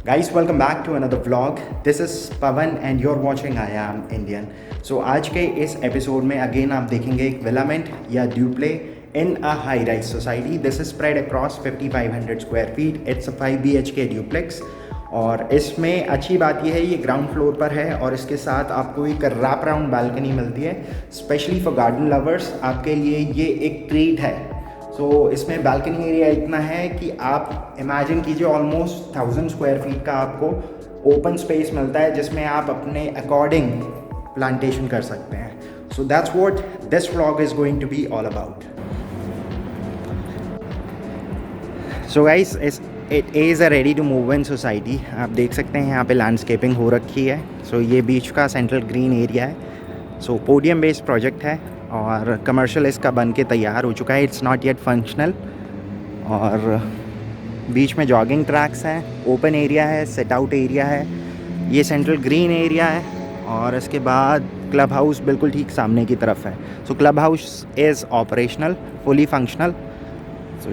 Guys, welcome back to another vlog. This is Pavan and you're watching I Am Indian. So आज के इस episode में again आप देखेंगे एक विलामेंट या duplex in a high rise society. This is spread across 5500 square feet. It's a 5 BHK duplex और इसमें अच्छी बात यह है ये ग्राउंड फ्लोर पर है और इसके साथ आपको एक रैप राउंड बालकनी मिलती है. स्पेशली फॉर गार्डन लवर्स आपके लिए ये एक ट्रीट है. इसमें बालकनी एरिया इतना है कि आप इमेजिन कीजिए ऑलमोस्ट 1000 स्क्वायर फीट का आपको ओपन स्पेस मिलता है जिसमें आप अपने अकॉर्डिंग प्लांटेशन कर सकते हैं. So that's what this vlog is going to be all about. So guys, it is a ready to move in society. आप देख सकते हैं यहाँ पे लैंडस्केपिंग हो रखी है. ये बीच का सेंट्रल ग्रीन एरिया है. पोडियम बेस्ड प्रोजेक्ट है और कमर्शियल इसका बन के तैयार हो चुका है. It's not yet functional. और बीच में जॉगिंग ट्रैक्स हैं, ओपन एरिया है, सेट आउट एरिया है, ये सेंट्रल ग्रीन एरिया है. और इसके बाद क्लब हाउस बिल्कुल ठीक सामने की तरफ है. Club house is operational, fully functional.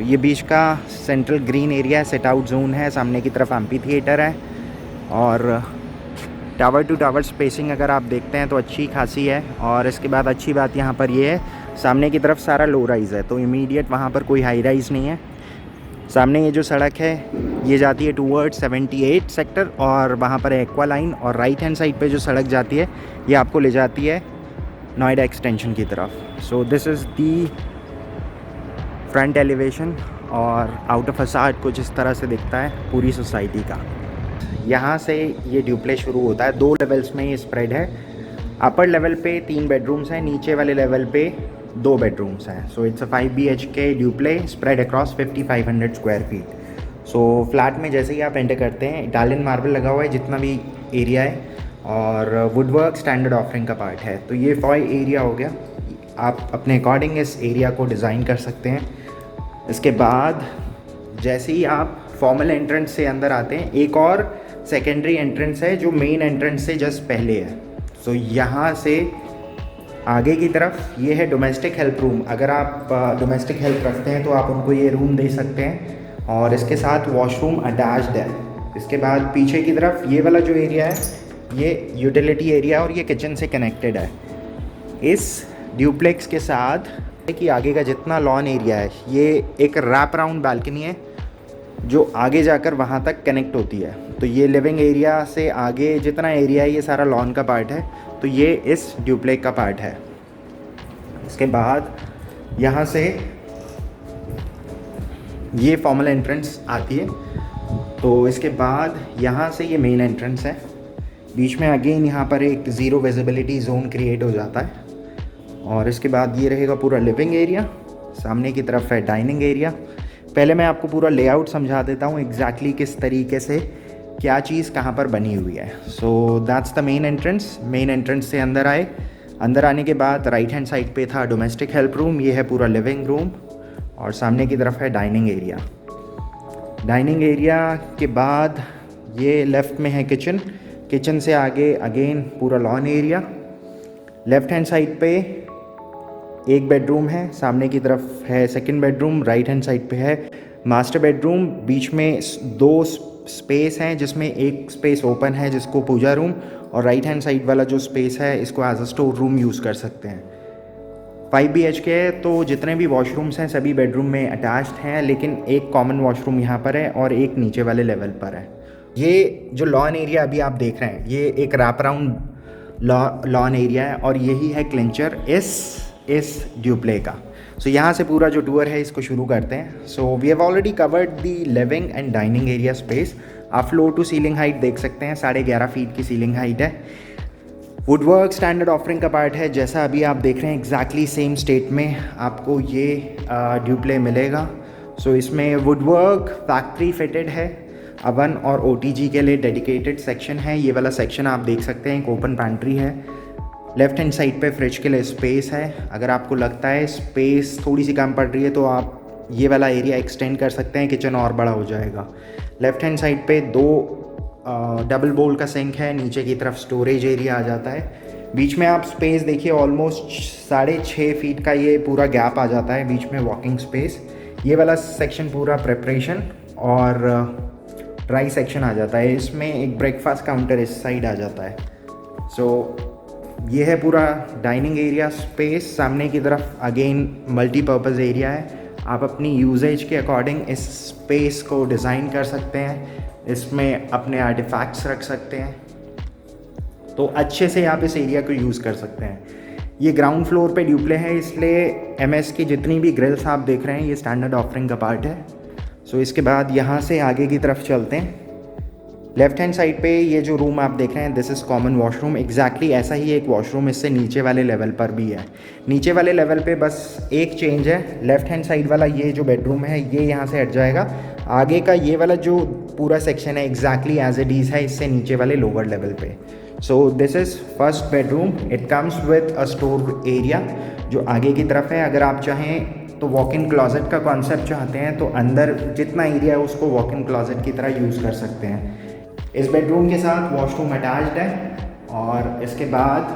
ये बीच का सेंट्रल ग्रीन एरिया है, सेट आउट जोन है, सामने की तरफ एम्पी थिएटर है. और टावर टू टावर स्पेसिंग अगर आप देखते हैं तो अच्छी खासी है. और इसके बाद अच्छी बात यहाँ पर ये है, सामने की तरफ सारा लो राइज़ है, तो इमीडिएट वहाँ पर कोई हाई राइज़ नहीं है. सामने ये जो सड़क है ये जाती है टूवर्ड्स 78 सेक्टर और वहाँ पर एक्वा लाइन. और राइट हैंड साइड पे जो सड़क जाती है ये आपको ले जाती है नोएडा एक्सटेंशन की तरफ. This is the front elevation और आउटर फसाड कुछ इस तरह से दिखता है पूरी सोसाइटी का. यहाँ से ये ड्यूप्ले शुरू होता है. 2 लेवल्स में ये स्प्रेड है. अपर लेवल पे 3 बेडरूम्स हैं, नीचे वाले लेवल पे 2 बेडरूम्स हैं. It's a 5 BHK duplex spread across 5500 square feet. Flat में जैसे ही आप एंटर करते हैं इटालियन मार्बल लगा हुआ है जितना भी एरिया है और वुडवर्क स्टैंडर्ड ऑफरिंग का पार्ट है. ये फॉय एरिया हो गया. आप अपने अकॉर्डिंग इस एरिया को डिज़ाइन कर सकते हैं. इसके बाद जैसे ही आप फॉर्मल एंट्रेंस से अंदर आते हैं एक और सेकेंडरी एंट्रेंस है जो मेन एंट्रेंस से जस्ट पहले है. यहाँ से आगे की तरफ ये है डोमेस्टिक हेल्प रूम. अगर आप डोमेस्टिक हेल्प रखते हैं तो आप उनको ये रूम दे सकते हैं और इसके साथ वॉशरूम अटैच्ड है. इसके बाद पीछे की तरफ ये वाला जो एरिया है ये यूटिलिटी एरिया और ये किचन से कनेक्टेड है. इस ड्यूप्लेक्स के साथ कि आगे का जितना लॉन एरिया है ये एक रैप राउंड बालकनी है जो आगे जाकर वहाँ तक कनेक्ट होती है. ये लिविंग एरिया से आगे जितना एरिया है ये सारा लॉन का पार्ट है. ये इस ड्यूप्लेक्स का पार्ट है. इसके बाद यहाँ से ये फॉर्मल एंट्रेंस आती है. इसके बाद यहाँ से ये मेन एंट्रेंस है. बीच में अगेन यहाँ पर एक ज़ीरो विजिबिलिटी जोन क्रिएट हो जाता है. और इसके बाद ये रहेगा पूरा लिविंग एरिया. सामने की तरफ है डाइनिंग एरिया. पहले मैं आपको पूरा लेआउट समझा देता हूँ एग्जैक्टली किस तरीके से क्या चीज़ कहाँ पर बनी हुई है. That's the main entrance. Main entrance से अंदर आए. अंदर आने के बाद राइट हैंड साइड पे था डोमेस्टिक हेल्प रूम. ये है पूरा लिविंग रूम और सामने की तरफ है डाइनिंग एरिया. डाइनिंग एरिया के बाद ये लेफ़्ट में है किचन. किचन से आगे अगेन पूरा lawn area. Left hand side पे एक बेडरूम है, सामने की तरफ है second bedroom, right hand side पे है मास्टर बेडरूम. बीच में 2 स्पेस हैं जिसमें एक स्पेस ओपन है जिसको पूजा रूम और राइट हैंड साइड वाला जो स्पेस है इसको as a store room use कर सकते हैं. 5 BHK है तो जितने भी वॉशरूम्स हैं सभी बेडरूम में अटैच्ड हैं, लेकिन एक कॉमन वॉशरूम यहाँ पर है और एक नीचे वाले लेवल पर है. ये जो लॉन एरिया अभी आप देख रहे हैं ये एक रैप राउंड लॉन एरिया है और यही है क्लिंचर इस ड्यूप्ले का. यहाँ से पूरा जो टूर है इसको शुरू करते हैं. We have already covered the living and dining area space. आप फ्लोर टू सीलिंग हाइट देख सकते हैं, 11.5 फीट की सीलिंग हाइट है. वुडवर्क स्टैंडर्ड ऑफरिंग का पार्ट है. जैसा अभी आप देख रहे हैं एग्जैक्टली सेम स्टेट में आपको ये ड्यूप्ले मिलेगा. इसमें वुडवर्क फैक्ट्री फिटेड है. अवन और OTG के लिए डेडिकेटेड सेक्शन है. ये वाला सेक्शन आप देख सकते हैं, एक ओपन पैंट्री है. लेफ़्ट हैंड साइड पे फ्रिज के लिए स्पेस है. अगर आपको लगता है स्पेस थोड़ी सी कम पड़ रही है तो आप ये वाला एरिया एक्सटेंड कर सकते हैं, किचन और बड़ा हो जाएगा. लेफ़्ट हैंड साइड पे 2 डबल बोल का सिंक है. नीचे की तरफ स्टोरेज एरिया आ जाता है. बीच में आप स्पेस देखिए ऑलमोस्ट 6.5 फीट का ये पूरा गैप आ जाता है बीच में वॉकिंग स्पेस. ये वाला सेक्शन पूरा प्रिपरेशन और ड्राई सेक्शन आ जाता है। इसमें एक ब्रेकफास्ट काउंटर इस साइड आ जाता है। सो ये है पूरा डाइनिंग एरिया स्पेस। सामने की तरफ अगेन मल्टीपर्पज़ एरिया है। आप अपनी यूजेज के अकॉर्डिंग इस स्पेस को डिज़ाइन कर सकते हैं, इसमें अपने आर्टिफैक्ट्स रख सकते हैं, तो अच्छे से आप इस एरिया को यूज़ कर सकते हैं। ये ग्राउंड फ्लोर पे ड्यूप्ले है, इसलिए एमएस की जितनी भी ग्रिल्स आप देख रहे हैं ये स्टैंडर्ड ऑफरिंग का पार्ट है। सो इसके बाद यहाँ से आगे की तरफ चलते हैं। लेफ्ट हैंड साइड पे ये जो रूम आप देख रहे हैं, this is common washroom. Exactly ऐसा ही एक वॉशरूम इससे नीचे वाले लेवल पर भी है। नीचे वाले लेवल पे बस एक चेंज है, लेफ्ट हैंड साइड वाला ये जो बेडरूम है ये यहाँ से हट जाएगा। आगे का ये वाला जो पूरा सेक्शन है एग्जैक्टली एज इट इज़ है इससे नीचे वाले लोअर लेवल पे। So this is first bedroom. It comes with a store area जो आगे की तरफ है। अगर आप चाहें तो वॉक इन क्लॉजेट का कॉन्सेप्ट चाहते हैं तो अंदर जितना एरिया है उसको वॉक इन क्लॉजेट की तरह यूज़ कर सकते हैं। इस बेडरूम के साथ वॉशरूम अटैच्ड है और इसके बाद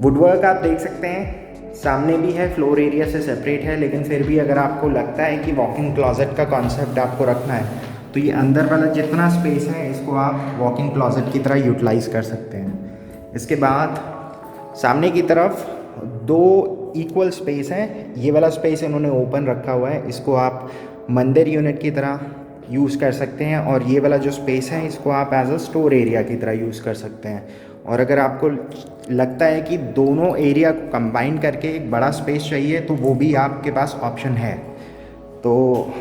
वुडवर्क आप देख सकते हैं सामने भी है, फ्लोर एरिया से सेपरेट है, लेकिन फिर भी अगर आपको लगता है कि वॉक इन क्लॉजेट का कॉन्सेप्ट आपको रखना है तो ये अंदर वाला जितना स्पेस है इसको आप वॉक इन क्लॉजेट की तरह यूटिलाइज़ कर सकते हैं। इसके बाद सामने की तरफ दो इक्वल स्पेस हैं। ये वाला स्पेस इन्होंने ओपन रखा हुआ है, इसको आप मंदिर यूनिट की तरह यूज़ कर सकते हैं, और ये वाला जो स्पेस है इसको आप एज अ स्टोर एरिया की तरह यूज़ कर सकते हैं। और अगर आपको लगता है कि दोनों एरिया को कंबाइन करके एक बड़ा स्पेस चाहिए तो वो भी आपके पास ऑप्शन है। तो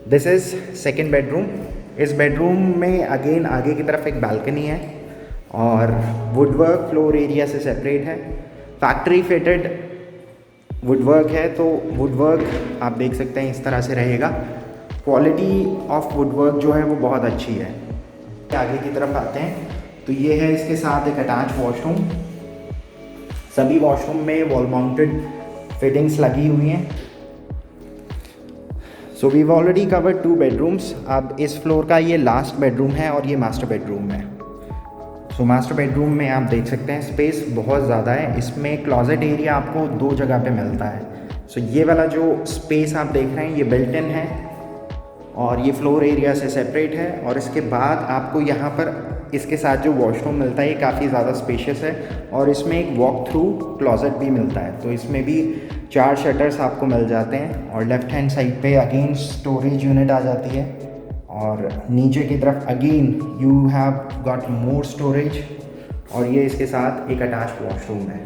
दिस इज़ सेकेंड बेडरूम। इस बेडरूम में अगेन आगे की तरफ एक बालकनी है और वुडवर्क फ्लोर एरिया से सेपरेट है। फैक्ट्री फिटेड वुडवर्क है, तो वुडवर्क आप देख सकते हैं इस तरह से रहेगा। क्वालिटी ऑफ वुडवर्क जो है वो बहुत अच्छी है। आगे की तरफ आते हैं तो ये है इसके साथ एक अटैच वॉशरूम। सभी वॉशरूम में वॉल माउंटेड फिटिंग्स लगी हुई हैं। So we already covered 2 bedrooms. अब इस फ्लोर का ये लास्ट बेडरूम है और ये मास्टर बेडरूम है। सो मास्टर बेडरूम में आप देख सकते हैं स्पेस बहुत ज़्यादा है। इसमें क्लॉजेट एरिया आपको 2 जगह पे मिलता है। सो ये वाला जो स्पेस आप देख रहे हैं ये बिल्ट इन है और ये फ्लोर एरिया से सेपरेट है। और इसके बाद आपको यहाँ पर इसके साथ जो वॉशरूम मिलता है ये काफ़ी ज़्यादा स्पेशियस है और इसमें एक वॉक थ्रू क्लॉजेट भी मिलता है। तो इसमें भी 4 शटर्स आपको मिल जाते हैं और लेफ़्ट हैंड साइड पे अगेन स्टोरेज यूनिट आ जाती है और नीचे की तरफ again you have got more storage और ये इसके साथ एक अटैच वॉशरूम है।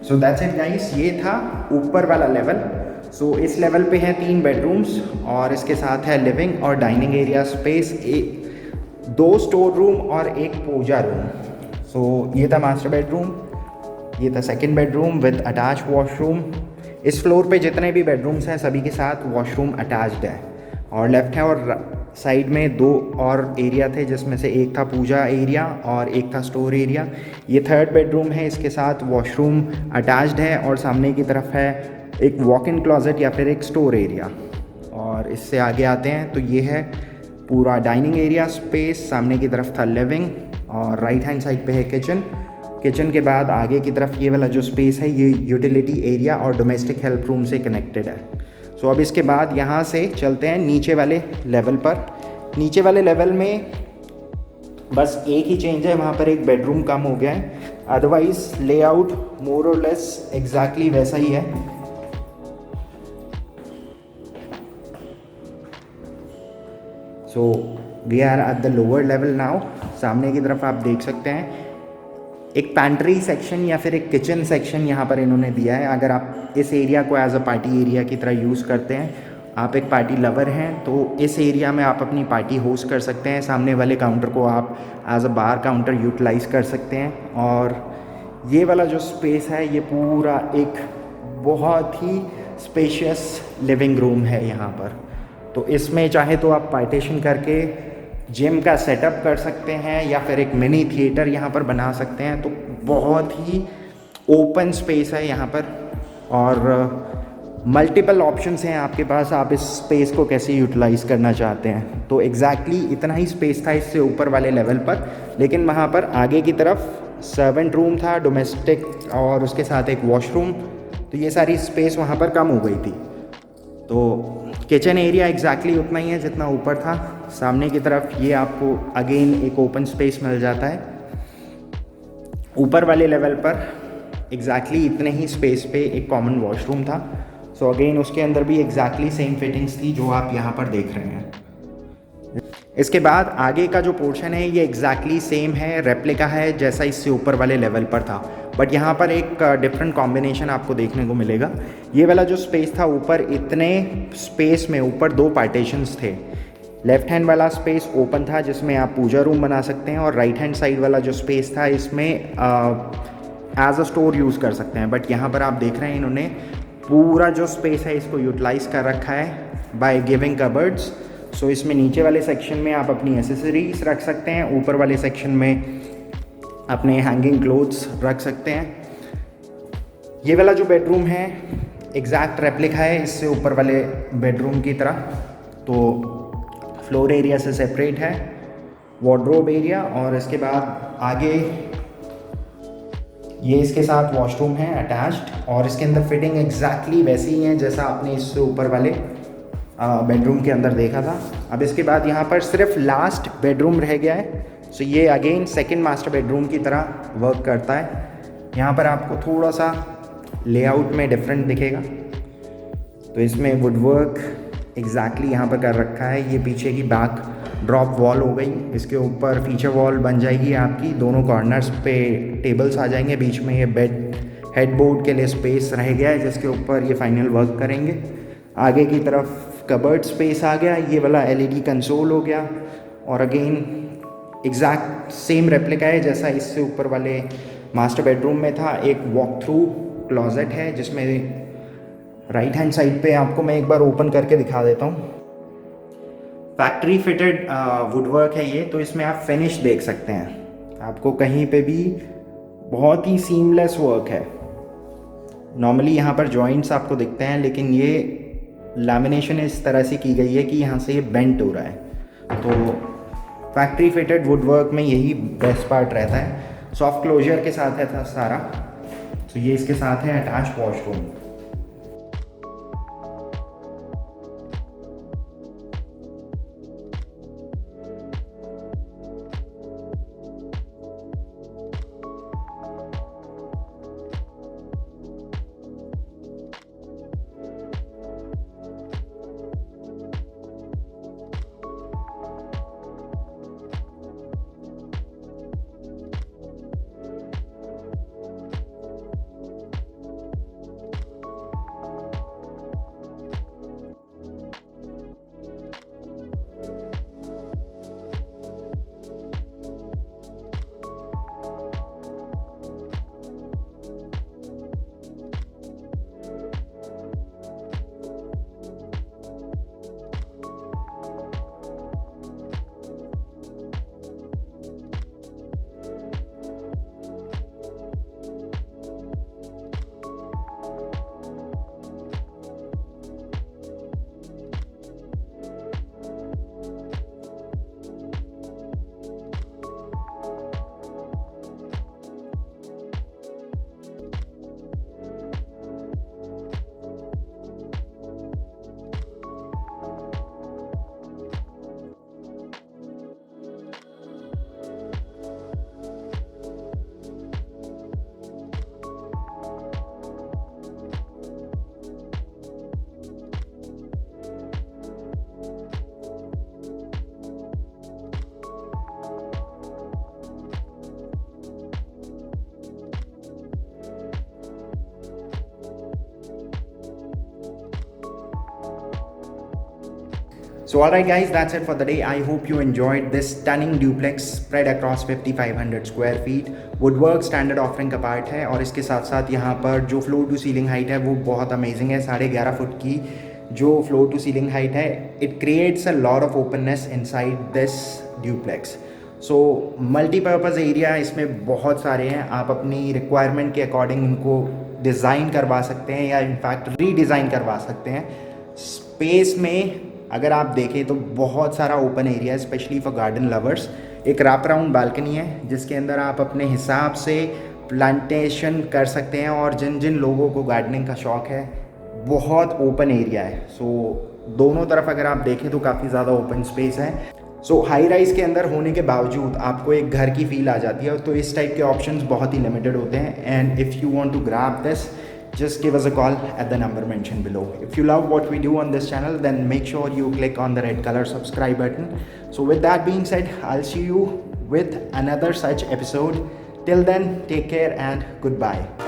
सो दैट्स इट गाइस, ये था ऊपर वाला लेवल। सो इस लेवल पे है 3 बेडरूम्स और इसके साथ है लिविंग और dining area space, 2 store room और 1 पूजा रूम। सो ये था मास्टर बेडरूम, ये था second bedroom with attach washroom. इस फ्लोर पे जितने भी बेडरूम्स हैं सभी के साथ वॉशरूम अटैच्ड है। और लेफ्ट है और साइड में 2 और एरिया थे जिसमें से एक था पूजा एरिया और एक था स्टोर एरिया। ये थर्ड बेडरूम है, इसके साथ वॉशरूम अटैच्ड है और सामने की तरफ है एक वॉक इन क्लॉजेट या फिर एक स्टोर एरिया। और इससे आगे आते हैं तो ये है पूरा डाइनिंग एरिया स्पेस। सामने की तरफ था लिविंग और राइट हैंड साइड पे है किचन। किचन के बाद आगे की तरफ ये वाला जो स्पेस है ये यूटिलिटी एरिया और डोमेस्टिक हेल्प रूम से कनेक्टेड है। सो अब इसके बाद यहाँ से चलते हैं नीचे वाले लेवल पर। नीचे वाले लेवल में बस एक ही चेंज है, वहाँ पर एक बेडरूम कम हो गया है, अदरवाइज लेआउट मोर और लेस एग्जैक्टली वैसा ही है। So we are at the lower level now. सामने की तरफ आप देख सकते हैं एक पैंट्री सेक्शन या फिर एक किचन सेक्शन यहाँ पर इन्होंने दिया है। अगर आप इस एरिया को एज अ पार्टी एरिया की तरह यूज़ करते हैं, आप एक पार्टी लवर हैं, तो इस एरिया में आप अपनी पार्टी होस्ट कर सकते हैं। सामने वाले काउंटर को आप as a bar counter utilize कर सकते हैं। और ये वाला जो स्पेस है ये पूरा एक बहुत ही स्पेशियस लिविंग रूम है यहाँ पर। तो इसमें चाहे तो आप पार्टीशन करके जिम का सेटअप कर सकते हैं या फिर एक मिनी थिएटर यहाँ पर बना सकते हैं। तो बहुत ही ओपन स्पेस है यहाँ पर और मल्टीपल ऑप्शंस हैं आपके पास, आप इस स्पेस को कैसे यूटिलाइज़ करना चाहते हैं। तो एग्जैक्टली इतना ही स्पेस था इससे ऊपर वाले लेवल पर, लेकिन वहाँ पर आगे की तरफ सर्वेंट रूम था डोमेस्टिक और उसके साथ एक वॉशरूम। तो ये सारी स्पेस वहाँ पर कम हो गई थी। तो किचन एरिया एग्जैक्टली उतना ही है जितना ऊपर था। सामने की तरफ ये आपको अगेन एक ओपन स्पेस मिल जाता है। ऊपर वाले लेवल पर एग्जैक्टली इतने ही स्पेस पे एक कॉमन वॉशरूम था। सो अगेन उसके अंदर भी एग्जैक्टली सेम फिटिंग्स थी जो आप यहाँ पर देख रहे हैं। इसके बाद आगे का जो पोर्शन है ये एग्जैक्टली सेम है, रेप्लिका है जैसा इससे ऊपर वाले लेवल पर था, बट यहाँ पर एक डिफरेंट कॉम्बिनेशन आपको देखने को मिलेगा। ये वाला जो स्पेस था ऊपर, इतने स्पेस में ऊपर 2 पार्टीशंस थे। लेफ्ट हैंड वाला स्पेस ओपन था जिसमें आप पूजा रूम बना सकते हैं, और राइट हैंड साइड वाला जो स्पेस था इसमें एज अ स्टोर यूज़ कर सकते हैं। बट यहाँ पर आप देख रहे हैं इन्होंने पूरा जो स्पेस है इसको यूटिलाइज कर रखा है बाय गिविंग कबर्ड्स। सो इसमें नीचे वाले सेक्शन में आप अपनी एसेसरीज रख सकते हैं, ऊपर वाले सेक्शन में अपने हैंगिंग क्लोथ्स रख सकते हैं। ये वाला जो बेडरूम है एग्जैक्ट रेप्लिका है इससे ऊपर वाले बेडरूम की तरह। तो फ्लोर एरिया से सेपरेट है वार्डरोब एरिया, और इसके बाद आगे ये इसके साथ वॉशरूम है अटैच्ड, और इसके अंदर फिटिंग एग्जैक्टली वैसी ही है जैसा आपने इससे ऊपर वाले बेडरूम के अंदर देखा था। अब इसके बाद यहाँ पर सिर्फ लास्ट बेडरूम रह गया है। सो ये अगेन सेकंड मास्टर बेडरूम की तरह वर्क करता है। यहाँ पर आपको थोड़ा सा लेआउट में डिफरेंट दिखेगा। तो इसमें वुडवर्क एग्जैक्टली यहाँ पर कर रखा है। ये पीछे की बैक ड्रॉप वॉल हो गई, इसके ऊपर फीचर वॉल बन जाएगी आपकी, दोनों कॉर्नर्स पे टेबल्स आ जाएंगे, बीच में ये बेड हेडबोर्ड के लिए स्पेस रह गया है जिसके ऊपर ये फाइनल वर्क करेंगे। आगे की तरफ कबर्ड स्पेस आ गया, ये वाला LED कंसोल हो गया, और अगेन एग्जैक्ट सेम रेप्लिका है जैसा इससे ऊपर वाले मास्टर बेडरूम में था। एक वॉक थ्रू क्लोजेट है जिसमें राइट हैंड साइड पे आपको मैं एक बार ओपन करके दिखा देता हूँ। फैक्ट्री फिटेड वुडवर्क है ये, तो इसमें आप फिनिश देख सकते हैं। आपको कहीं पे भी बहुत ही सीमलेस वर्क है। नॉर्मली यहाँ पर जॉइंट्स आपको दिखते हैं, लेकिन ये लैमिनेशन इस तरह से की गई है कि यहाँ से ये बेंट हो रहा है। तो फैक्ट्री फिटेड वुडवर्क में यही बेस्ट पार्ट रहता है। सॉफ्ट क्लोजर के साथ है सारा। तो ये इसके साथ है attach washroom. So alright guys, that's it for the day. I hope you enjoyed this stunning duplex spread across 5500 square feet. Woodwork standard offering का पार्ट है, और इसके साथ साथ यहाँ पर जो फ्लोर टू सीलिंग हाइट है वो बहुत अमेजिंग है। 11.5 फुट की जो फ्लोर टू सीलिंग हाइट है, it creates a lot of openness inside this duplex. So multipurpose area इसमें बहुत सारे हैं। आप अपनी रिक्वायरमेंट के अकॉर्डिंग इनको डिज़ाइन करवा सकते हैं या इनफैक्ट रीडिज़ाइन करवा सकते हैं। स्पेस में अगर आप देखें तो बहुत सारा ओपन एरिया है, स्पेशली फॉर गार्डन लवर्स। एक रैप राउंड बालकनी है जिसके अंदर आप अपने हिसाब से प्लांटेशन कर सकते हैं, और जिन जिन लोगों को गार्डनिंग का शौक़ है, बहुत ओपन एरिया है। सो दोनों तरफ अगर आप देखें तो काफ़ी ज़्यादा ओपन स्पेस है। सो हाई राइज के अंदर होने के बावजूद आपको एक घर की फील आ जाती है, तो इस टाइप के ऑप्शंस बहुत ही लिमिटेड होते हैं। And if you want to grab this, just give us a call at the number mentioned below. If you love what we do on this channel, then make sure you click on the red color subscribe button. So with that being said, I'll see you with another such episode. Till then, take care and goodbye.